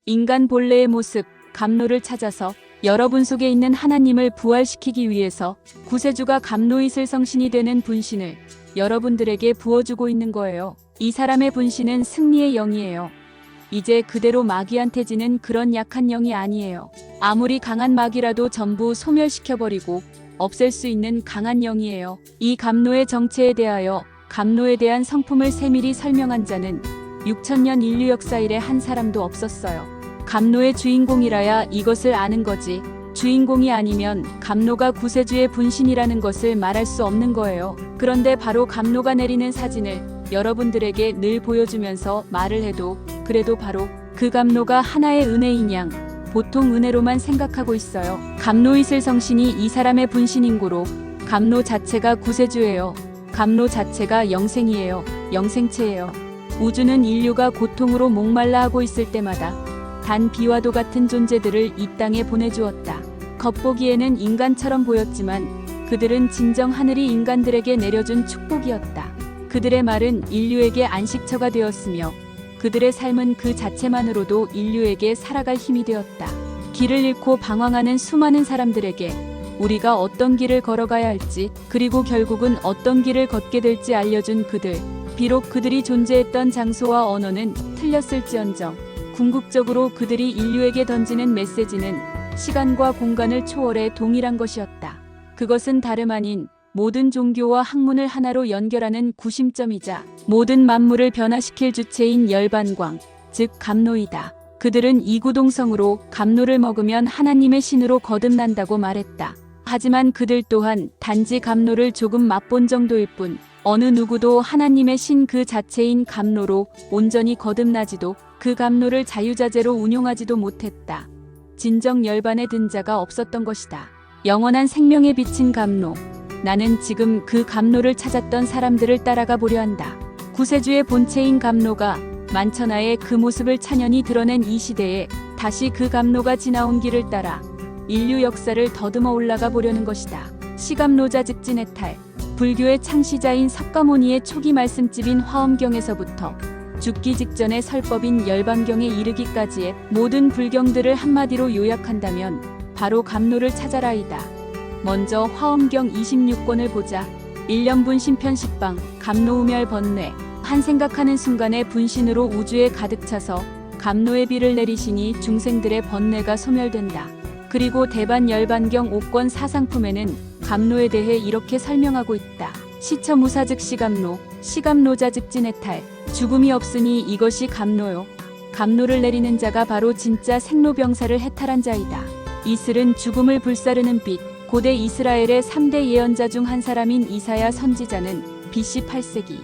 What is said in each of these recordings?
인간 본래의 모습, 감노를 찾아서 여러분 속에 있는 하나님을 부활시키기 위해서 구세주가 감노이슬 성신이 되는 분신을 여러분들에게 부어주고 있는 거예요. 이 사람의 분신은 승리의 영이에요. 이제 그대로 마귀한테 지는 그런 약한 영이 아니에요. 아무리 강한 마귀라도 전부 소멸시켜버리고 없앨 수 있는 강한 영이에요. 이 감노의 정체에 대하여 감노에 대한 성품을 세밀히 설명한 자는 6000년 인류 역사 이래 한 사람도 없었어요. 감노의 주인공이라야 이것을 아는 거지. 주인공이 아니면 감노가 구세주의 분신이라는 것을 말할 수 없는 거예요. 그런데 바로 감노가 내리는 사진을 여러분들에게 늘 보여주면서 말을 해도 그래도 바로 그 감노가 하나의 은혜인 양 보통 은혜로만 생각하고 있어요. 감노이슬 성신이 이 사람의 분신인고로 감노 자체가 구세주예요. 감노 자체가 영생이에요. 영생체예요. 우주는 인류가 고통으로 목말라 하고 있을 때마다 단 비와도 같은 존재들을 이 땅에 보내주었다. 겉보기에는 인간처럼 보였지만 그들은 진정 하늘이 인간들에게 내려준 축복이었다. 그들의 말은 인류에게 안식처가 되었으며 그들의 삶은 그 자체만으로도 인류에게 살아갈 힘이 되었다. 길을 잃고 방황하는 수많은 사람들에게 우리가 어떤 길을 걸어가야 할지 그리고 결국은 어떤 길을 걷게 될지 알려준 그들. 비록 그들이 존재했던 장소와 언어는 틀렸을지언정 궁극적으로 그들이 인류에게 던지는 메시지는 시간과 공간을 초월해 동일한 것이었다. 그것은 다름 아닌 모든 종교와 학문을 하나로 연결하는 구심점이자 모든 만물을 변화시킬 주체인 열반광, 즉 감노이다. 그들은 이구동성으로 감노를 먹으면 하나님의 신으로 거듭난다고 말했다. 하지만 그들 또한 단지 감노를 조금 맛본 정도일 뿐 어느 누구도 하나님의 신 그 자체인 감노로 온전히 거듭나지도 그 감노를 자유자재로 운용하지도 못했다. 진정 열반에 든 자가 없었던 것이다. 영원한 생명에 비친 감노. 나는 지금 그 감노를 찾았던 사람들을 따라가 보려 한다. 구세주의 본체인 감노가 만천하에 그 모습을 찬연히 드러낸 이 시대에 다시 그 감노가 지나온 길을 따라 인류 역사를 더듬어 올라가 보려는 것이다. 시감노자 즉진해탈. 불교의 창시자인 석가모니의 초기 말씀집인 화엄경에서부터 죽기 직전의 설법인 열반경에 이르기까지의 모든 불경들을 한마디로 요약한다면 바로 감노를 찾아라이다. 먼저 화엄경 26권을 보자. 일념분 심편식방, 감노우멸 번뇌. 한 생각하는 순간에 분신으로 우주에 가득 차서 감노의 비를 내리시니 중생들의 번뇌가 소멸된다. 그리고 대반 열반경 5권 사상품에는 감노에 대해 이렇게 설명하고 있다. 시처무사 즉 시감노, 시감노자 즉 진해탈. 죽음이 없으니 이것이 감노요. 감노를 내리는 자가 바로 진짜 생로병사를 해탈한 자이다. 이슬은 죽음을 불사르는 빛. 고대 이스라엘의 3대 예언자 중 한 사람인 이사야 선지자는 BC 8세기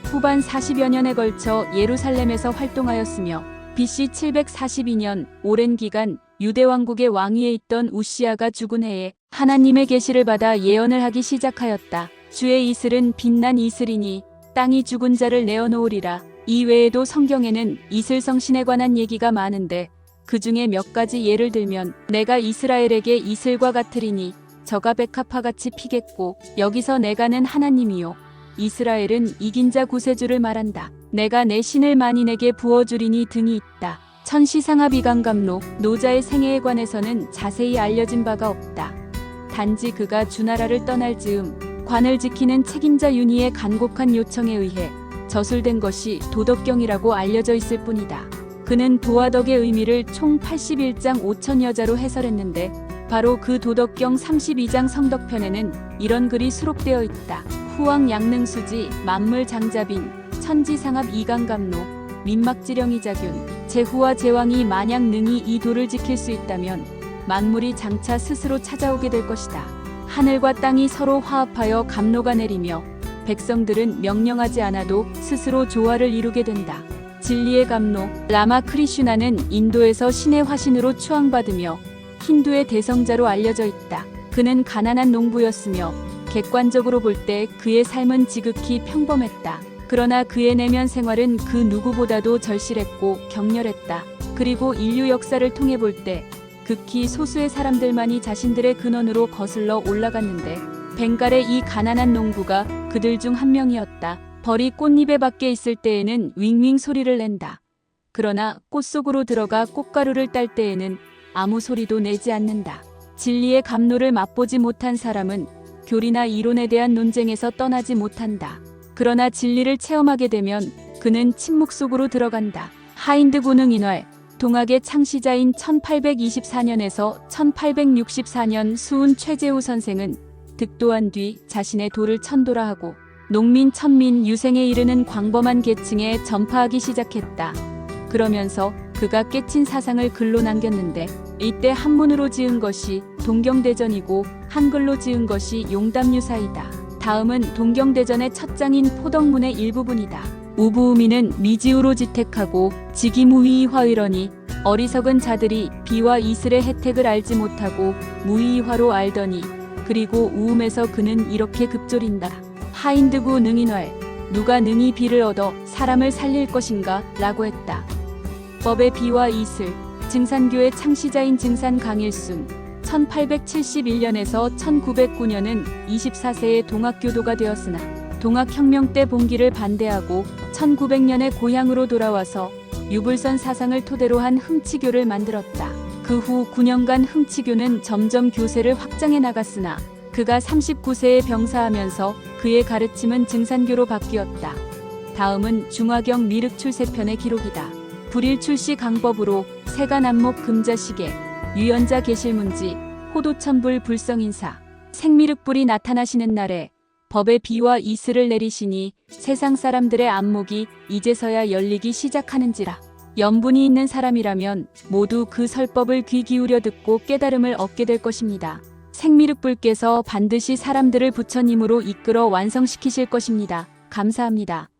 후반 40여 년에 걸쳐 예루살렘에서 활동하였으며 BC 742년 오랜 기간 유대 왕국의 왕위에 있던 우시아가 죽은 해에 하나님의 계시를 받아 예언을 하기 시작하였다. 주의 이슬은 빛난 이슬이니 땅이 죽은 자를 내어놓으리라. 이 외에도 성경에는 이슬 성신에 관한 얘기가 많은데 그 중에 몇 가지 예를 들면 내가 이스라엘에게 이슬과 같으리니 저가 백합화같이 피겠고 여기서 내가는 하나님이요 이스라엘은 이긴 자 구세주를 말한다. 내가 내 신을 만인에게 부어주리니 등이 있다. 천시상합 이강감노 노자의 생애에 관해서는 자세히 알려진 바가 없다. 단지 그가 주나라를 떠날 즈음 관을 지키는 책임자 윤희의 간곡한 요청에 의해 저술된 것이 도덕경이라고 알려져 있을 뿐이다. 그는 도화덕의 의미를 총 81장 5천여자로 해설했는데 바로 그 도덕경 32장 성덕편에는 이런 글이 수록되어 있다. 후왕 양능수지 만물장자빈 천지상합 이강감노 민막지령이자균. 제후와 제왕이 만약 능히 이 도를 지킬 수 있다면 만물이 장차 스스로 찾아오게 될 것이다. 하늘과 땅이 서로 화합하여 감노가 내리며 백성들은 명령하지 않아도 스스로 조화를 이루게 된다. 진리의 감노 라마 크리슈나는 인도에서 신의 화신으로 추앙받으며 힌두의 대성자로 알려져 있다. 그는 가난한 농부였으며 객관적으로 볼 때 그의 삶은 지극히 평범했다. 그러나 그의 내면 생활은 그 누구보다도 절실했고 격렬했다. 그리고 인류 역사를 통해 볼 때 극히 소수의 사람들만이 자신들의 근원으로 거슬러 올라갔는데 벵갈의 이 가난한 농부가 그들 중 한 명이었다. 벌이 꽃잎에 박혀 있을 때에는 윙윙 소리를 낸다. 그러나 꽃 속으로 들어가 꽃가루를 딸 때에는 아무 소리도 내지 않는다. 진리의 감로를 맛보지 못한 사람은 교리나 이론에 대한 논쟁에서 떠나지 못한다. 그러나 진리를 체험하게 되면 그는 침묵 속으로 들어간다. 하인드 고능인활, 동학의 창시자인 1824년에서 1864년 수훈 최재우 선생은 득도한 뒤 자신의 도를 천도라하고 농민 천민 유생에 이르는 광범한 계층에 전파하기 시작했다. 그러면서 그가 깨친 사상을 글로 남겼는데 이때 한문으로 지은 것이 동경대전이고 한글로 지은 것이 용담유사이다. 다음은 동경대전의 첫 장인 포덕문의 일부분이다. 우부우미는 미지우로 지택하고 지기무의화의러니 어리석은 자들이 비와 이슬의 혜택을 알지 못하고 무의화로 알더니 그리고 우음에서 그는 이렇게 급졸인다. 하인드구 능인활, 누가 능히 비를 얻어 사람을 살릴 것인가? 라고 했다. 법의 비와 이슬, 증산교의 창시자인 증산 강일순, 1871년에서 1909년은 24세의 동학교도가 되었으나 동학혁명 때 봉기를 반대하고 1900년에 고향으로 돌아와서 유불선 사상을 토대로 한 흥치교를 만들었다. 그 후 9년간 흥치교는 점점 교세를 확장해 나갔으나 그가 39세에 병사하면서 그의 가르침은 증산교로 바뀌었다. 다음은 중화경 미륵출세편의 기록이다. 불일출시 강법으로 세간안목 금자시계, 유연자 계실문지, 호도천불 불성인사, 생미륵불이 나타나시는 날에 법의 비와 이슬을 내리시니 세상 사람들의 안목이 이제서야 열리기 시작하는지라. 연분이 있는 사람이라면 모두 그 설법을 귀 기울여 듣고 깨달음을 얻게 될 것입니다. 생미륵불께서 반드시 사람들을 부처님으로 이끌어 완성시키실 것입니다. 감사합니다.